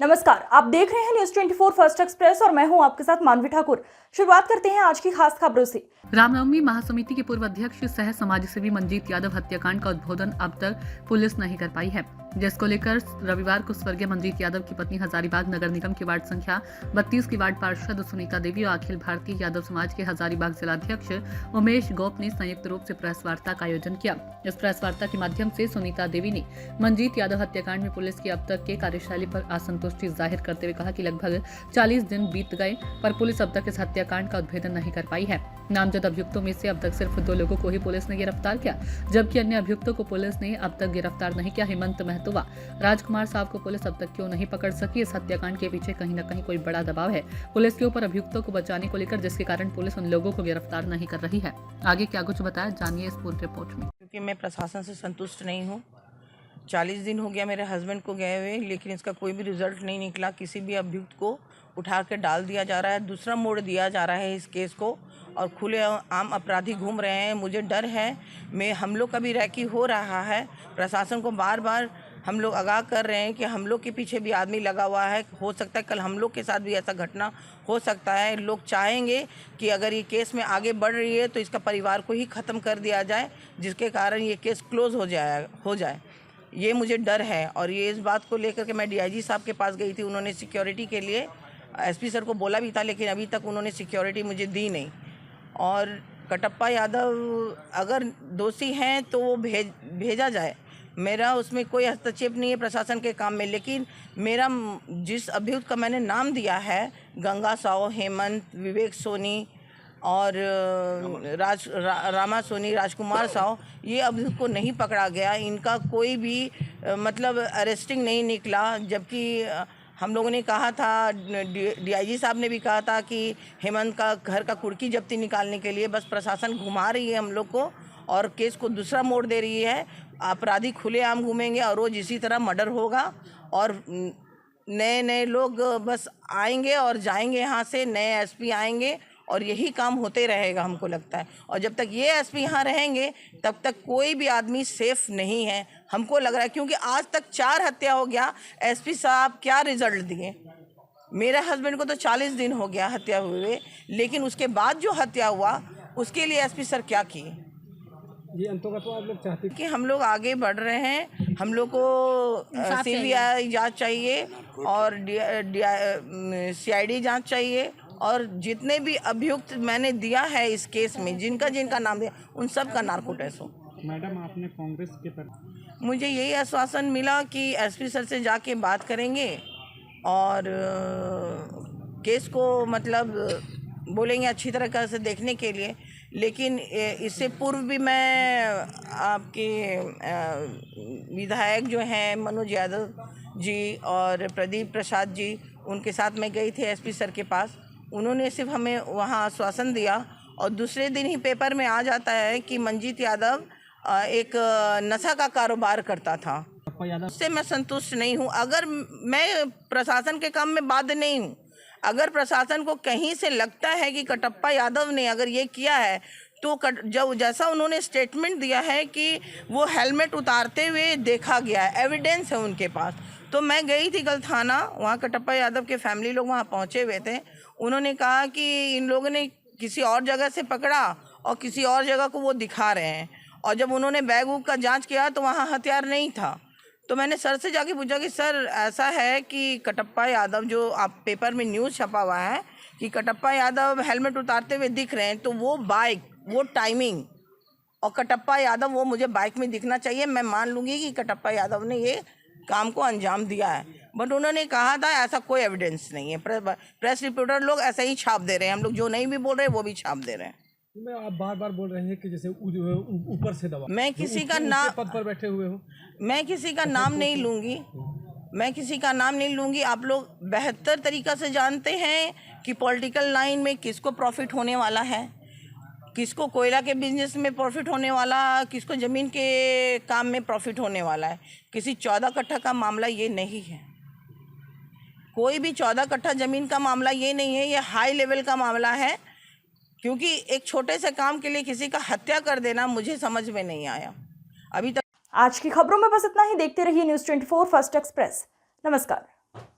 नमस्कार, आप देख रहे हैं न्यूज 24 फर्स्ट एक्सप्रेस और मैं हूं आपके साथ मानवी ठाकुर। शुरुआत करते हैं आज की खास खबरों से। रामनवमी महासमिति के पूर्व अध्यक्ष सह समाजसेवी मंजीत यादव हत्याकांड का उद्भेदन अब तक पुलिस नहीं कर पाई है, जिसको लेकर रविवार को स्वर्गीय मंजीत यादव की पत्नी हजारीबाग नगर निगम की वार्ड संख्या 32 की वार्ड पार्षद सुनीता देवी और अखिल भारतीय यादव समाज के हजारीबाग जिलाध्यक्ष उमेश गोप ने संयुक्त रूप से प्रेस वार्ता का आयोजन किया। इस प्रेस वार्ता के माध्यम से सुनीता देवी ने मंजीत यादव हत्याकांड में पुलिस की अब तक के कार्यशैली पर असंतुष्टि जाहिर करते हुए कहा कि लगभग 40 दिन बीत गए पर पुलिस अब तक इस हत्याकांड का उद्भेदन नहीं कर पाई है। नामजद अभियुक्तों में से अब तक सिर्फ 2 लोगों को ही पुलिस ने गिरफ्तार किया, जबकि अन्य अभियुक्तों को पुलिस ने अब तक गिरफ्तार नहीं किया। हेमंत महतोवा, राजकुमार साहब को पुलिस अब तक क्यों नहीं पकड़ सकी? इस हत्याकांड के पीछे कहीं न कहीं कोई बड़ा दबाव है पुलिस के ऊपर अभियुक्तों को बचाने को लेकर, जिसके कारण पुलिस उन लोगों को गिरफ्तार नहीं कर रही है। आगे क्या कुछ बताया, जानिए इस पूरी रिपोर्ट में। क्योंकि मैं प्रशासन से संतुष्ट नहीं हूँ। 40 दिन हो गया मेरे हस्बैंड को गए हुए, लेकिन इसका कोई भी रिजल्ट नहीं निकला। किसी भी अभियुक्त को उठा के डाल दिया जा रहा है, दूसरा मोड़ दिया जा रहा है इस केस को, और खुले आम अपराधी घूम रहे हैं। मुझे डर है, हम लोग का भी रैकी हो रहा है। प्रशासन को बार बार हम लोग आगाह कर रहे हैं कि हम लोग के पीछे भी आदमी लगा हुआ है। हो सकता है कल हम लोग के साथ भी ऐसा घटना हो सकता है। लोग चाहेंगे कि अगर ये केस में आगे बढ़ रही है तो इसका परिवार को ही ख़त्म कर दिया जाए, जिसके कारण ये केस क्लोज हो जाए। ये मुझे डर है, और ये इस बात को लेकर के मैं DIG साहब के पास गई थी। उन्होंने सिक्योरिटी के लिए SP सर को बोला भी था, लेकिन अभी तक उन्होंने सिक्योरिटी मुझे दी नहीं। और कटप्पा यादव अगर दोषी हैं तो वो भेजा जाए। मेरा उसमें कोई हस्तक्षेप नहीं है प्रशासन के काम में, लेकिन मेरा जिस अभियुक्त का मैंने नाम दिया है, गंगा साव, हेमंत, विवेक सोनी और रामा सोनी, राजकुमार साव, ये अभियुक्त को नहीं पकड़ा गया। इनका कोई भी मतलब अरेस्टिंग नहीं निकला, जबकि हम लोगों ने कहा था, DIG साहब ने भी कहा था कि हेमंत का घर का कुर्की जब्ती निकालने के लिए बस प्रशासन घुमा रही है हम लोग को, और केस को दूसरा मोड़ दे रही है। अपराधी खुलेआम घूमेंगे और रोज इसी तरह मर्डर होगा, और नए लोग बस आएंगे और जाएंगे यहाँ से, नए SP आएंगे, और यही काम होते रहेगा हमको लगता है। और जब तक ये SP यहाँ रहेंगे तब तक कोई भी आदमी सेफ नहीं है, हमको लग रहा है। क्योंकि आज तक 4 हत्या हो गया। SP साहब क्या रिजल्ट दिए? मेरे हस्बैंड को तो 40 दिन हो गया हत्या हुए, लेकिन उसके बाद जो हत्या हुआ उसके लिए SP सर क्या किए? ये अंतों तो आप लोग चाहते कि हम लोग आगे बढ़ रहे हैं। हम लोग को CBI जांच चाहिए और CID जांच चाहिए, और जितने भी अभियुक्त मैंने दिया है इस केस में, जिनका नाम दिया, उन सब का नार्को टेस्ट हो। मैडम, आपने कांग्रेस के तरफ मुझे यही आश्वासन मिला कि SP सर से जाके बात करेंगे और केस को मतलब बोलेंगे अच्छी तरह से देखने के लिए। लेकिन इससे पूर्व भी मैं आपके विधायक जो हैं मनोज यादव जी और प्रदीप प्रसाद जी, उनके साथ मैं गई थी SP सर के पास। उन्होंने सिर्फ हमें वहाँ आश्वासन दिया, और दूसरे दिन ही पेपर में आ जाता है कि मंजीत यादव एक नशा का कारोबार करता था। उससे मैं संतुष्ट नहीं हूँ। अगर मैं प्रशासन के काम में बाध्य नहीं हूँ, अगर प्रशासन को कहीं से लगता है कि कटप्पा यादव ने अगर ये किया है, तो जब जैसा उन्होंने स्टेटमेंट दिया है कि वो हेलमेट उतारते हुए देखा गया है, एविडेंस है उनके पास, तो मैं गई थी कल थाना। वहाँ कटप्पा यादव के फैमिली लोग वहाँ पहुँचे हुए थे। उन्होंने कहा कि इन लोगों ने किसी और जगह से पकड़ा और किसी और जगह को वो दिखा रहे हैं, और जब उन्होंने बैग वूग का जांच किया तो वहाँ हथियार नहीं था। तो मैंने सर से जाके पूछा कि सर ऐसा है कि कटप्पा यादव, जो आप पेपर में न्यूज़ छपा हुआ है कि कटप्पा यादव हेलमेट उतारते हुए दिख रहे हैं, तो वो बाइक, वो टाइमिंग और कटप्पा यादव, वो मुझे बाइक में दिखना चाहिए। मैं मान लूँगी कि कटप्पा यादव ने ये काम को अंजाम दिया है। बट उन्होंने कहा था ऐसा कोई एविडेंस नहीं है। प्रेस रिपोर्टर लोग ऐसा ही छाप दे रहे हैं, हम लोग जो नहीं भी बोल रहे हैं वो भी छाप दे रहे हैं। आप बार बोल रहे हैं कि जैसे ऊपर से दबाव। मैं किसी का नाम, पद पर बैठे हुए हो, मैं किसी का नाम नहीं लूँगी, मैं किसी का नाम नहीं लूँगी। आप लोग बेहतर तरीक़ा से जानते हैं कि पॉलिटिकल लाइन में किसको प्रॉफिट होने वाला है, किसको कोयला के बिजनेस में प्रॉफिट होने वाला, किसको ज़मीन के काम में प्रॉफिट होने वाला है। किसी 14 कट्ठा का मामला ये नहीं है, कोई भी 14 कट्ठा ज़मीन का मामला ये नहीं है। ये हाई लेवल का मामला है, क्योंकि एक छोटे से काम के लिए किसी का हत्या कर देना मुझे समझ में नहीं आया अभी तक। आज की खबरों में बस इतना ही। देखते रहिए न्यूज 24 फर्स्ट एक्सप्रेस। नमस्कार।